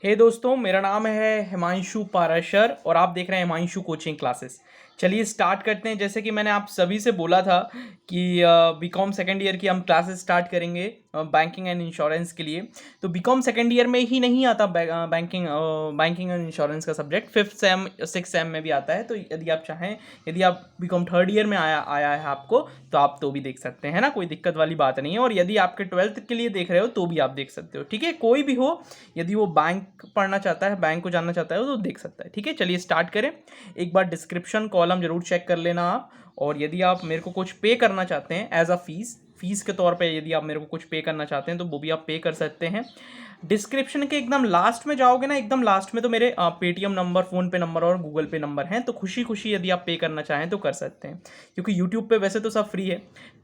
हे दोस्तों, मेरा नाम है हिमांशु पाराशर और आप देख रहे हैं हिमांशु कोचिंग क्लासेस। चलिए स्टार्ट करते हैं। जैसे कि मैंने आप सभी से बोला था कि बीकॉम सेकेंड ईयर की हम क्लासेस स्टार्ट करेंगे बैंकिंग एंड इंश्योरेंस के लिए। तो बीकॉम सेकेंड ईयर में ही नहीं आता बैंकिंग एंड इंश्योरेंस का subject, fifth sem six same में भी आता है। तो यदि आप चाहें, यदि आप बीकॉम थर्ड ईयर में आया है आपको, तो आप तो भी देख सकते हैं ना, कोई दिक्कत वाली बात नहीं है। और यदि आपके ट्वेल्थ के लिए देख रहे हो तो भी आप देख सकते हो, ठीक है। कोई भी हो, यदि वो बैंक पढ़ना चाहता है, बैंक को जानना चाहता है तो देख सकता है, ठीक है। चलिए स्टार्ट करें। एक बार डिस्क्रिप्शन कॉलम जरूर चेक कर लेना आप। और यदि आप मेरे को कुछ पे करना चाहते हैं एज अ फीस के तौर पे, यदि आप मेरे को कुछ पे करना चाहते हैं तो वो भी आप पे कर सकते हैं। डिस्क्रिप्शन के एकदम लास्ट में जाओगे ना, एकदम लास्ट में तो मेरे पेटीएम नंबर, फ़ोन पे नंबर और गूगल पे नंबर हैं। तो खुशी खुशी यदि आप पे करना चाहें तो कर सकते हैं, क्योंकि यूट्यूब पे वैसे तो सब फ्री है,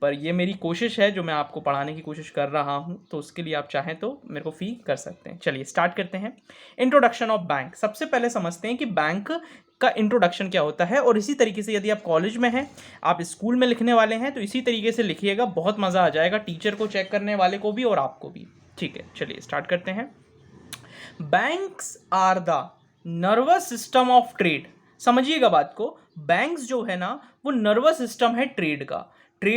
पर ये मेरी कोशिश है जो मैं आपको पढ़ाने की कोशिश कर रहा हूँ, तो उसके लिए आप चाहें तो मेरे को फ़ी कर सकते हैं। चलिए स्टार्ट करते हैं। Introduction of bank. सबसे पहले समझते हैं कि बैंक का इंट्रोडक्शन क्या होता है। और इसी तरीके से यदि आप कॉलेज में हैं, आप स्कूल में लिखने वाले हैं, तो इसी तरीके से लिखिएगा, बहुत मज़ा आ जाएगा टीचर को चेक करने वाले को भी और आपको भी, ठीक है। चलिए स्टार्ट करते हैं। Banks are the nervous system of trade. समझिएगा बात को, बैंक्स जो है ना वो नर्वस सिस्टम है ट्रेड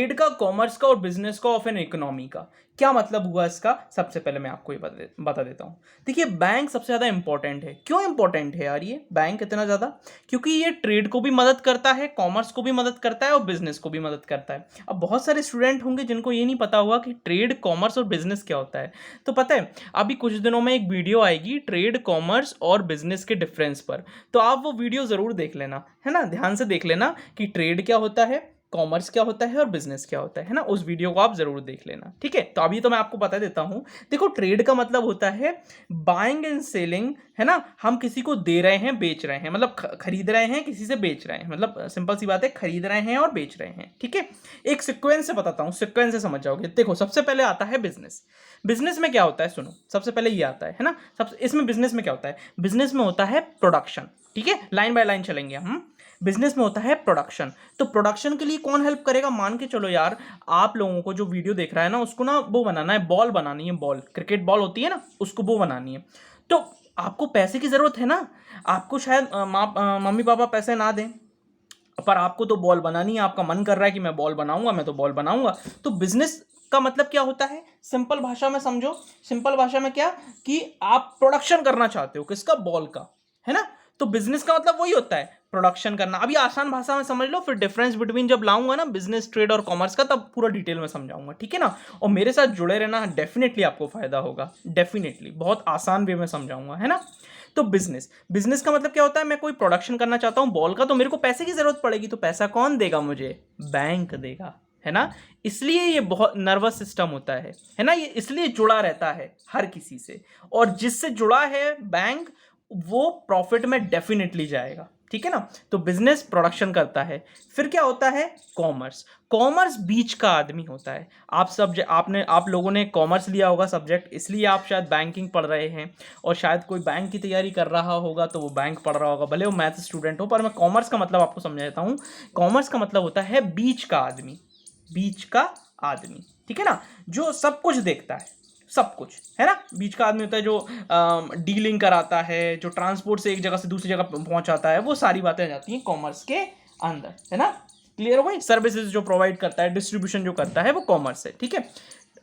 का, कॉमर्स का और बिजनेस का, ऑफ एन इकोनॉमी का। क्या मतलब हुआ इसका, सबसे पहले मैं आपको ये बता देता हूँ। देखिए, बैंक सबसे ज़्यादा इंपॉर्टेंट है। क्यों इंपॉर्टेंट है यार ये बैंक इतना ज़्यादा? क्योंकि ये ट्रेड को भी मदद करता है, कॉमर्स को भी मदद करता है और बिजनेस को भी मदद करता है। अब बहुत सारे स्टूडेंट होंगे जिनको ये नहीं पता होगा कि ट्रेड, कॉमर्स और बिजनेस क्या होता है। तो पता है, अभी कुछ दिनों में एक वीडियो आएगी ट्रेड, कॉमर्स और बिजनेस के डिफरेंस पर, तो आप वो वीडियो ज़रूर देख लेना, है ना। ध्यान से देख लेना कि ट्रेड क्या होता है, कॉमर्स क्या होता है और बिजनेस क्या होता है ना। उस वीडियो को आप जरूर देख लेना, ठीक है। तो अभी तो मैं आपको बता देता हूं। देखो, ट्रेड का मतलब होता है बाइंग एंड सेलिंग, है ना। हम किसी को दे रहे हैं, बेच रहे हैं, मतलब खरीद रहे हैं, किसी से बेच रहे हैं, मतलब सिंपल सी बात है, खरीद रहे हैं और बेच रहे हैं, ठीक है। एक सिक्वेंस से बताता हूं, सिक्वेंस से समझ जाओगे। देखो, सबसे पहले आता है बिजनेस। बिजनेस में क्या होता है, सुनो, सबसे पहले ये आता है ना। सबसे इसमें बिजनेस में क्या होता है, बिजनेस में होता है प्रोडक्शन, ठीक है। लाइन बाय लाइन चलेंगे हम। बिजनेस में होता है प्रोडक्शन। तो प्रोडक्शन के लिए कौन हेल्प करेगा? मान के चलो यार, आप लोगों को जो वीडियो देख रहा है ना, उसको ना वो बनाना है, बॉल बनानी है, बॉल, क्रिकेट बॉल होती है ना, उसको वो बनानी है। तो आपको पैसे की जरूरत है ना। आपको शायद मम्मी पापा पैसे ना दें, पर आपको तो बॉल बनानी है, आपका मन कर रहा है कि मैं बॉल बनाऊंगा, मैं तो बॉल बनाऊंगा। तो बिजनेस का मतलब क्या होता है, सिंपल भाषा में समझो। सिंपल भाषा में क्या, कि आप प्रोडक्शन करना चाहते हो, किसका? बॉल का, है ना। तो बिजनेस का मतलब वही होता है, प्रोडक्शन करना। अभी आसान भाषा में समझ लो, फिर डिफरेंस बिटवीन जब लाऊंगा ना बिजनेस, ट्रेड और कॉमर्स का, तब पूरा डिटेल में समझाऊंगा, ठीक है ना। और मेरे साथ जुड़े रहना, डेफिनेटली आपको फायदा होगा, डेफिनेटली बहुत आसान वे में समझाऊंगा, है ना। तो बिजनेस, बिजनेस का मतलब क्या होता है, मैं कोई प्रोडक्शन करना चाहता हूं बॉल का, तो मेरे को पैसे की जरूरत पड़ेगी, तो पैसा कौन देगा मुझे? बैंक देगा, है ना। इसलिए ये बहुत नर्वस सिस्टम होता है ना। ये इसलिए जुड़ा रहता है हर किसी से, और जिससे जुड़ा है बैंक, वो प्रॉफिट में डेफिनेटली जाएगा, ठीक है ना। तो बिजनेस प्रोडक्शन करता है। फिर क्या होता है? कॉमर्स। कॉमर्स बीच का आदमी होता है। आप लोगों ने कॉमर्स लिया होगा सब्जेक्ट, इसलिए आप शायद बैंकिंग पढ़ रहे हैं। और शायद कोई बैंक की तैयारी कर रहा होगा तो वो बैंक पढ़ रहा होगा, भले वो मैथ स्टूडेंट हो। पर मैं कॉमर्स का मतलब आपको समझा देता हूँ। कॉमर्स का मतलब होता है बीच का आदमी, बीच का आदमी, ठीक है ना। जो सब कुछ देखता है, सब कुछ, है ना। बीच का आदमी होता है जो डीलिंग कराता है, जो ट्रांसपोर्ट से एक जगह से दूसरी जगह पहुंचाता है, वो सारी बातें आ जाती हैं कॉमर्स के अंदर, है ना। क्लियर हो गई? सर्विसेज जो प्रोवाइड करता है, डिस्ट्रीब्यूशन जो करता है, वो कॉमर्स है, ठीक है।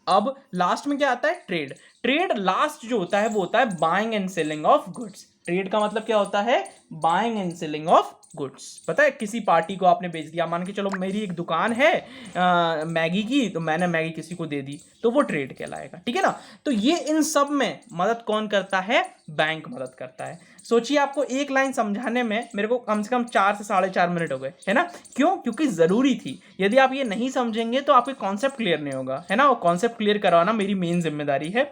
अब लास्ट में क्या आता है? ट्रेड। ट्रेड लास्ट जो होता है वो होता है buying and selling of goods. Trade का मतलब क्या होता है? Buying and selling of goods. पता है, किसी पार्टी को आपने बेच दिया, मान के चलो मेरी एक दुकान है मैगी की, तो मैंने मैगी किसी को दे दी, तो वो ट्रेड कहलाएगा, ठीक है ना। तो ये इन सब में मदद कौन करता है? बैंक मदद करता है। सोचिए, आपको एक लाइन समझाने में मेरे को कम से कम 4 से 4.5 मिनट हो गए, है ना। क्यों? क्योंकि जरूरी थी। यदि आप ये नहीं समझेंगे तो आपके कॉन्सेप्ट क्लियर नहीं होगा, है ना। वो कॉन्सेप्ट क्लियर करवाना मेरी मेन जिम्मेदारी है।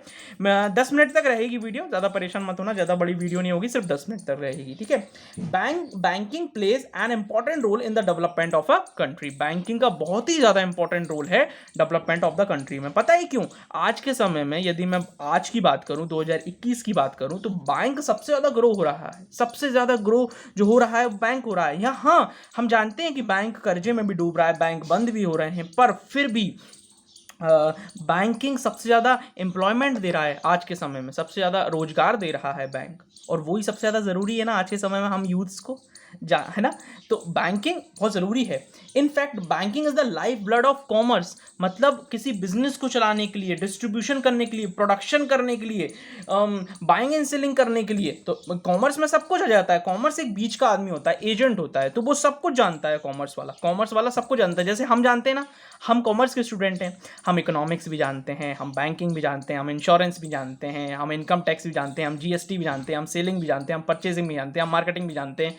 10 मिनट तक रहेगी वीडियो, ज़्यादा परेशान मत होना, ज़्यादा बड़ी वीडियो नहीं होगी, सिर्फ 10 मिनट तक रहेगी, ठीक है। Banking plays an important role in the development of a country. Banking का बहुत ही ज़्यादा इंपॉर्टेंट रोल है डेवलपमेंट ऑफ द कंट्री में। पता है क्यों? आज के समय में यदि मैं आज की बात करूं, 2021 की बात करूं, तो बैंक सबसे ज़्यादा ग्रो हो रहा है। सबसे ज़्यादा ग्रो जो हो रहा है बैंक हो रहा है। यहाँ हम जानते हैं कि बैंक कर्जे में भी डूब रहा है, बैंक बंद भी हो रहे हैं, पर फिर भी बैंकिंग सबसे ज़्यादा एम्प्लॉयमेंट दे रहा है आज के समय में, सबसे ज़्यादा रोजगार दे रहा है बैंक, और वही सबसे ज़्यादा ज़रूरी है ना आज के समय में हम यूथ्स को, है ना। तो बैंकिंग बहुत ज़रूरी है। In fact banking is the life blood of commerce, मतलब किसी बिजनेस को चलाने के लिए, डिस्ट्रीब्यूशन करने के लिए, प्रोडक्शन करने के लिए, बाइंग एंड सेलिंग करने के लिए, तो कॉमर्स में सब कुछ आ जाता है। कॉमर्स एक बीच का आदमी होता है, एजेंट होता है, तो वो सब कुछ जानता है। कॉमर्स वाला सब कुछ जानता है। जैसे हम जानते हैं ना, हम कॉमर्स के स्टूडेंट हैं, हम इकोनॉमिक्स भी जानते हैं, हम बैंकिंग भी जानते हैं, हम इंश्योरेंस भी जानते हैं, हम इनकम टैक्स भी जानते हैं, हम जीएसटी भी जानते हैं, हम सेलिंग भी जानते हैं, हम परचेजिंग भी जानते हैं, हम मार्केटिंग भी जानते हैं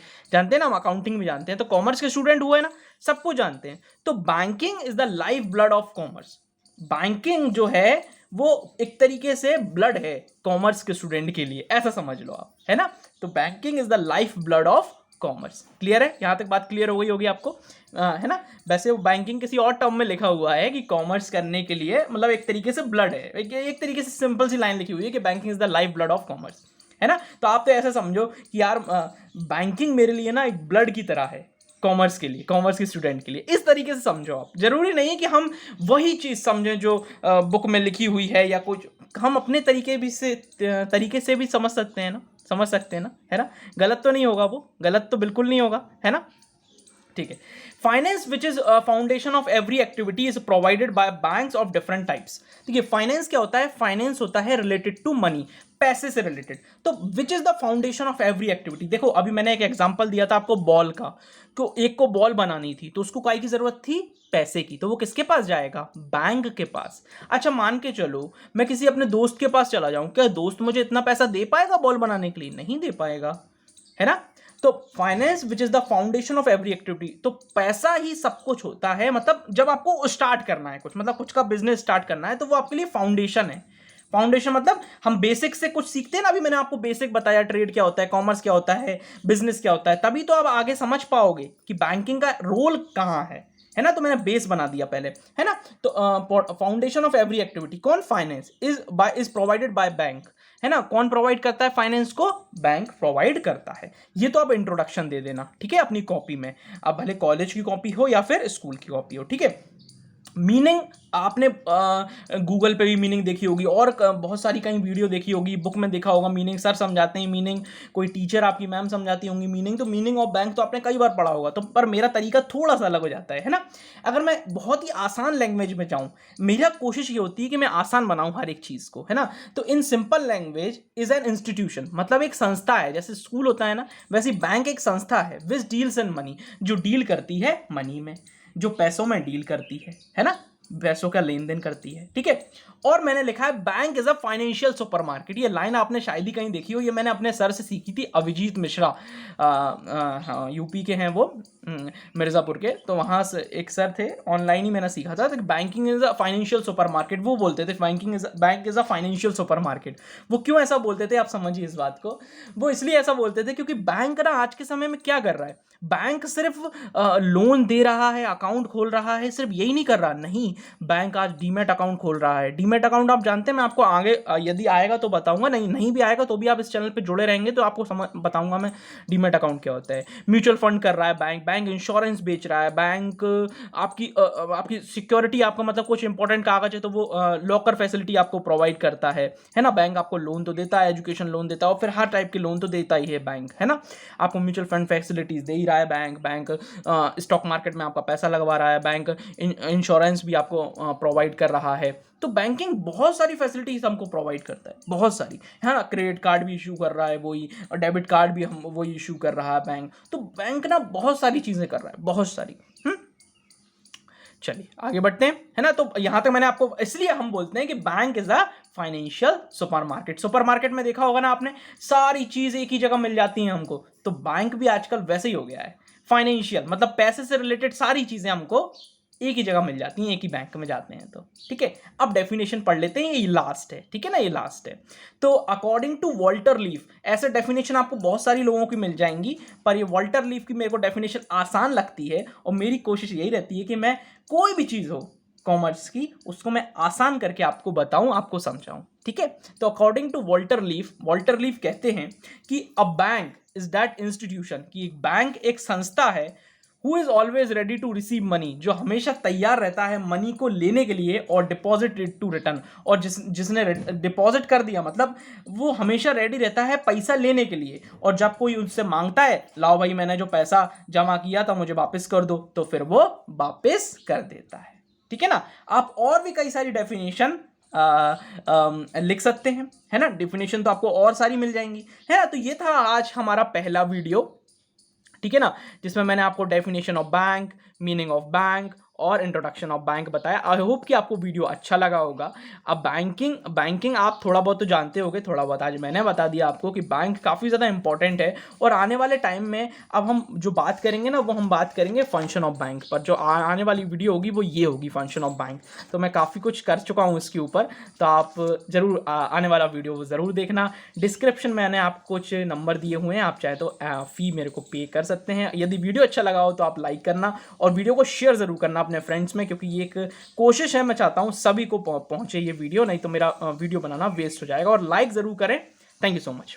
ना, हम अकाउंटिंग भी जानते हैं। तो कॉमर्स के स्टूडेंट हुए ना, सब कुछ जानते हैं। तो banking is the life blood of commerce. Banking जो है वो एक तरीके से ब्लड है कॉमर्स के स्टूडेंट के लिए, ऐसा समझ लो आप, है ना। तो banking is the life blood of commerce. Clear है? यहां तक बात क्लियर हो गई होगी आपको, है ना। वैसे वो बैंकिंग किसी और टर्म में लिखा हुआ है कि कॉमर्स करने के लिए, मतलब एक तरीके से ब्लड है, एक तरीके से सिंपल सी लाइन लिखी हुई है कि banking is the life blood of commerce, है ना। तो आप तो ऐसा समझो कि यार बैंकिंग मेरे लिए ना एक ब्लड की तरह है, कॉमर्स के लिए, कॉमर्स के स्टूडेंट के लिए। इस तरीके से समझो आप। जरूरी नहीं है कि हम वही चीज़ समझें जो बुक में लिखी हुई है या कुछ, हम अपने तरीके से भी समझ सकते हैं ना, है ना। गलत तो नहीं होगा, वो गलत तो बिल्कुल नहीं होगा, है ना। ठीक है। Finance which is foundation of every activity is provided by banks of different types. देखिए फाइनेंस क्या होता है? फाइनेंस होता है रिलेटेड टू मनी, पैसे से रिलेटेड। तो which is the foundation of every activity. देखो अभी मैंने एक एग्जांपल दिया था आपको बॉल का, तो एक को बॉल बनानी थी, तो उसको काय की जरूरत थी? पैसे की। तो वो किसके पास जाएगा? बैंक के पास। अच्छा मान के चलो मैं किसी अपने दोस्त के पास चला जाऊं, क्या दोस्त मुझे इतना पैसा दे पाएगा बॉल बनाने के लिए? नहीं दे पाएगा, है ना। तो finance which is the foundation of every activity, तो पैसा ही सब कुछ होता है। मतलब जब आपको स्टार्ट करना है कुछ, मतलब कुछ का बिजनेस स्टार्ट करना है, तो वो आपके लिए फाउंडेशन है। फाउंडेशन मतलब हम बेसिक से कुछ सीखते हैं ना। अभी मैंने आपको बेसिक बताया, ट्रेड क्या होता है, कॉमर्स क्या होता है, बिजनेस क्या होता है, तभी तो आप आगे समझ पाओगे कि बैंकिंग का रोल कहाँ है ना। तो मैंने बेस बना दिया पहले, है ना। तो फाउंडेशन ऑफ एवरी एक्टिविटी, कौन? Finance is provided by bank, है ना। कौन प्रोवाइड करता है फाइनेंस को? बैंक प्रोवाइड करता है। ये तो आप इंट्रोडक्शन दे देना, ठीक है, अपनी कॉपी में। अब भले कॉलेज की कॉपी हो या फिर स्कूल की कॉपी हो, ठीक है। मीनिंग आपने गूगल पे भी मीनिंग देखी होगी, और बहुत सारी कहीं वीडियो देखी होगी, बुक में देखा होगा मीनिंग, सर समझाते हैं मीनिंग, कोई टीचर आपकी मैम समझाती होंगी मीनिंग। तो मीनिंग ऑफ बैंक तो आपने कई बार पढ़ा होगा, तो पर मेरा तरीका थोड़ा सा अलग हो जाता है ना। अगर मैं बहुत ही आसान लैंग्वेज में जाऊँ, मेरा कोशिश ये होती है कि मैं आसान बनाऊँ हर एक चीज़ को, है ना। तो in simple language is an institution, मतलब एक संस्था है। जैसे स्कूल होता है ना, वैसे बैंक एक संस्था है विच डील्स इन मनी, जो डील करती है मनी में, जो पैसों में डील करती है ना, पैसों का लेन देन करती है, ठीक है। और मैंने लिखा है bank is a financial supermarket. ये लाइन आपने शायद ही कहीं देखी हो, ये मैंने अपने सर से सीखी थी, अभिजीत मिश्रा, हाँ यूपी के हैं वो, मिर्ज़ापुर के। तो वहाँ से एक सर थे, ऑनलाइन ही मैंने सीखा था। तो banking is a financial supermarket, वो बोलते थे bank is a financial supermarket. वो क्यों ऐसा बोलते थे आप समझिए इस बात को। वो इसलिए ऐसा बोलते थे क्योंकि बैंक ना आज के समय में क्या कर रहा है, बैंक सिर्फ लोन दे रहा है, अकाउंट खोल रहा है, सिर्फ यही नहीं कर रहा, नहीं। बैंक आज डीमैट अकाउंट खोल रहा है। डीमैट अकाउंट आप जानते हैं, मैं आपको आगे यदि आएगा तो बताऊंगा, नहीं भी आएगा तो भी आप इस चैनल पे जुड़े रहेंगे तो आपको बताऊंगा मैं डीमैट अकाउंट क्या होता है। म्यूचुअल फंड कर रहा है बैंक इंश्योरेंस बेच रहा है बैंक, आपकी सिक्योरिटी, आपका मतलब कुछ इंपॉर्टेंट कागज है तो वो लॉकर फैसिलिटी आपको प्रोवाइड करता है ना। बैंक आपको लोन तो देता है, एजुकेशन लोन देता है, और फिर हर टाइप के लोन तो देता ही है बैंक, है ना। आपको म्यूचुअल फंड फैसिलिटीज दे ही रहा है बैंक स्टॉक मार्केट में आपका पैसा लगवा रहा है, बैंक इंश्योरेंस भी आपको प्रोवाइड कर रहा है। तो बैंकिंग बहुत सारी फैसिलिटीज हमको प्रोवाइड करता है, बहुत सारी, है ना। क्रेडिट कार्ड भी इशू कर रहा है वही, और डेबिट कार्ड भी हम वही इशू कर रहा है बैंक। तो बैंक ना बहुत सारी चीजें कर रहा है, बहुत सारी। चलिए आगे बढ़ते हैं, है ना। तो यहां तक मैंने आपको, इसलिए हम बोलते हैं कि bank is a financial supermarket. Supermarket में देखा होगा ना आपने, सारी चीज एक ही जगह मिल जाती हैं हमको। तो बैंक भी आजकल वैसे ही हो गया है, फाइनेंशियल मतलब पैसे से रिलेटेड सारी चीजें हमको एक ही जगह मिल जाती हैं, एक ही बैंक में जाते हैं तो, ठीक है। अब डेफिनेशन पढ़ लेते हैं, ये लास्ट है, ठीक है ना, ये लास्ट है। तो अकॉर्डिंग टू वॉल्टर लीफ, ऐसे डेफिनेशन आपको बहुत सारी लोगों की मिल जाएंगी, पर ये वॉल्टर लीफ की मेरे को डेफिनेशन आसान लगती है, और मेरी कोशिश यही रहती है कि मैं कोई भी चीज़ हो कॉमर्स की, उसको मैं आसान करके आपको बताऊं, आपको समझाऊं, ठीक है। तो अकॉर्डिंग टू वॉल्टर लीफ कहते हैं कि a bank is that institution, कि एक बैंक एक संस्था है who is always ready to receive money, जो हमेशा तैयार रहता है मनी को लेने के लिए, और डिपॉजिट टू रिटर्न, और जिसने डिपॉजिट कर दिया मतलब वो हमेशा रेडी रहता है पैसा लेने के लिए, और जब कोई उससे मांगता है लाओ भाई मैंने जो पैसा जमा किया था मुझे वापस कर दो, तो फिर वो वापस कर देता है। ठीक है ना। आप और भी कई सारी डेफिनेशन लिख सकते हैं, है ना। डेफिनेशन तो आपको और सारी मिल जाएंगी, है ना। तो ये था आज हमारा पहला वीडियो, ठीक है ना, जिसमें मैंने आपको definition of bank, meaning of bank और इंट्रोडक्शन ऑफ बैंक बताया। आई होप कि आपको वीडियो अच्छा लगा होगा। अब बैंकिंग आप थोड़ा बहुत तो जानते होंगे, थोड़ा बहुत आज मैंने बता दिया आपको कि बैंक काफ़ी ज़्यादा इंपॉर्टेंट है, और आने वाले टाइम में अब हम जो बात करेंगे ना वो हम बात करेंगे फंक्शन ऑफ बैंक पर। जो आने वाली वीडियो होगी वो ये होगी, फंक्शन ऑफ बैंक। तो मैं काफ़ी कुछ कर चुका हूँ इसके ऊपर, तो आप ज़रूर आने वाला वीडियो ज़रूर देखना। डिस्क्रिप्शन में मैंने आपको कुछ नंबर दिए हुए हैं, आप चाहे तो फ़ी मेरे को पे कर सकते हैं। यदि वीडियो अच्छा लगा हो तो आप लाइक करना और वीडियो को शेयर ज़रूर करना अपने फ्रेंड्स में, क्योंकि ये एक कोशिश है, मैं चाहता हूँ सभी को पहुँचे ये वीडियो, नहीं तो मेरा वीडियो बनाना वेस्ट हो जाएगा। और लाइक ज़रूर करें। Thank you so much.